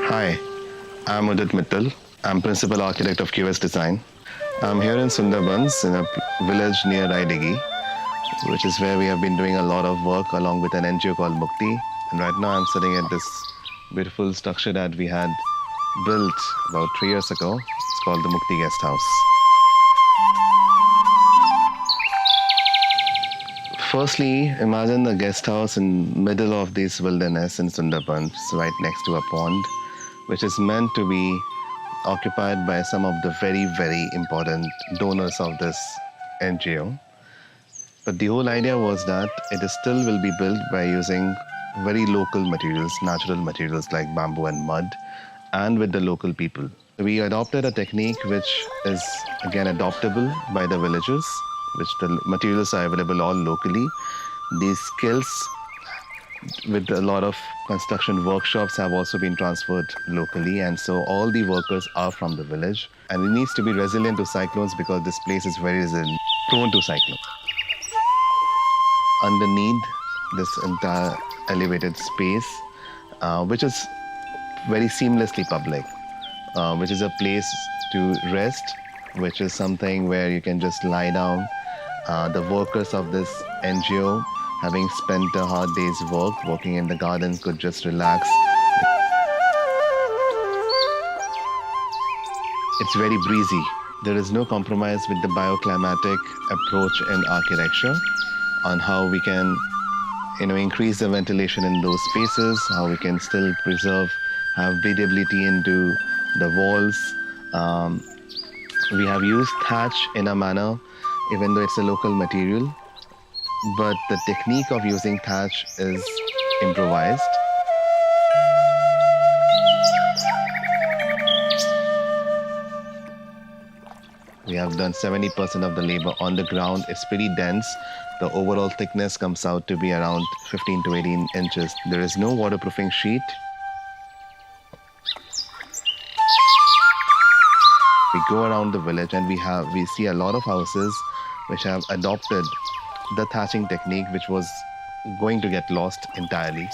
Hi, I'm Udit Mittal. I'm Principal Architect of QS Design. I'm here in Sundarbans in a village near Raidigi, which is where we have been doing a lot of work along with an NGO called Mukti. And right now I'm sitting at this beautiful structure that we had built about 3 years ago. It's called the Mukti Guest House. Firstly, imagine a guest house in middle of this wilderness in Sunderbans, right next to a pond, which is meant to be occupied by some of the very, very important donors of this NGO. But the whole idea was that it is still will be built by using very local materials, natural materials like bamboo and mud, and with the local people. We adopted a technique which is again adoptable by the villagers, which the materials are available all locally. These skills with a lot of construction workshops have also been transferred locally, and so all the workers are from the village. And it needs to be resilient to cyclones because this place is very resilient, prone to cyclones. Underneath this entire elevated space, which is very seamlessly public, which is a place to rest, which is something where you can just lie down. The workers of this NGO, having spent a hard day's work working in the garden, could just relax. It's very breezy. There is no compromise with the bioclimatic approach in architecture on how we can increase the ventilation in those spaces, how we can still have breathability into the walls. We have used thatch in a manner, even though it's a local material, but the technique of using thatch is improvised. We have done 70% of the labor on the ground. It's pretty dense. The overall thickness comes out to be around 15 to 18 inches. There is no waterproofing sheet. We go around the village and we see a lot of houses which have adopted the thatching technique, which was going to get lost entirely.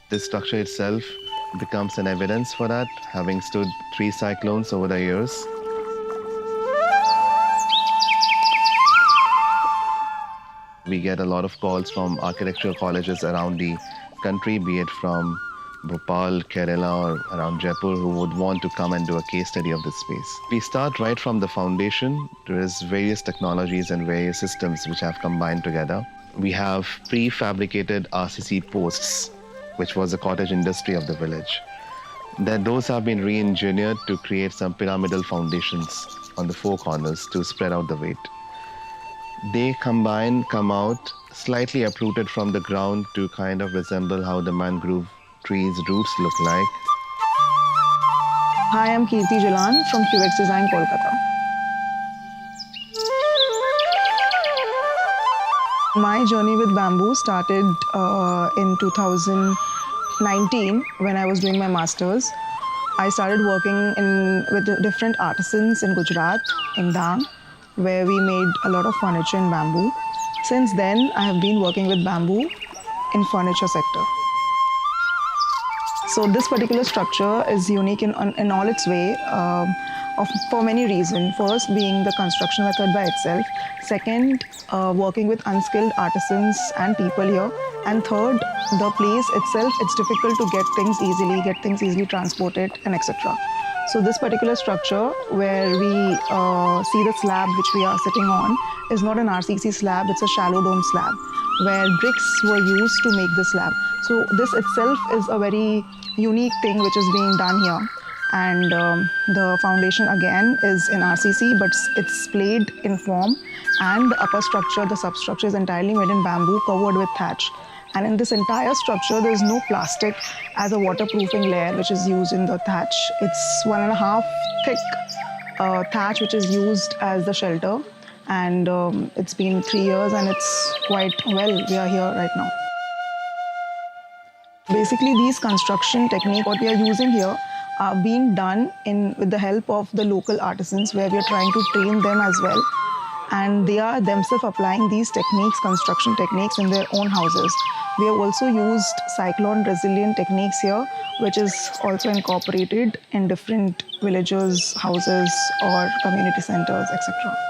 This structure itself becomes an evidence for that, having stood 3 cyclones over the years. We get a lot of calls from architectural colleges around the country, be it from Bhopal, Kerala, or around Jaipur, who would want to come and do a case study of this space. We start right from the foundation. There is various technologies and various systems which have combined together. We have prefabricated RCC posts, which was the cottage industry of the village. Those have been re-engineered to create some pyramidal foundations on the 4 corners to spread out the weight. They come out slightly uprooted from the ground to kind of resemble how the mangrove trees' roots look like. Hi, I'm Kirti Jalan from QX Design, Kolkata. My journey with bamboo started in 2019 when I was doing my master's. I started working with different artisans in Gujarat, in Dang, where we made a lot of furniture in bamboo. Since then, I have been working with bamboo in furniture sector. So this particular structure is unique in all its way for many reasons. First, being the construction method by itself. Second, working with unskilled artisans and people here. And third, the place itself, it's difficult to get things easily transported, and etc. So this particular structure where we see the slab which we are sitting on is not an RCC slab, it's a shallow dome slab where bricks were used to make the slab. So this itself is a very unique thing which is being done here. And the foundation again is in RCC, but it's splayed in form, and the upper structure, the substructure, is entirely made in bamboo covered with thatch. And in this entire structure, there is no plastic as a waterproofing layer which is used in the thatch. It's 1.5 thick thatch which is used as the shelter. And it's been 3 years and it's quite well. We are here right now. Basically, these construction techniques, what we are using here, are being done with the help of the local artisans, where we are trying to train them as well. and they are themselves applying these techniques, construction techniques, in their own houses. We have also used cyclone-resilient techniques here, which is also incorporated in different villages, houses, or community centers, etc.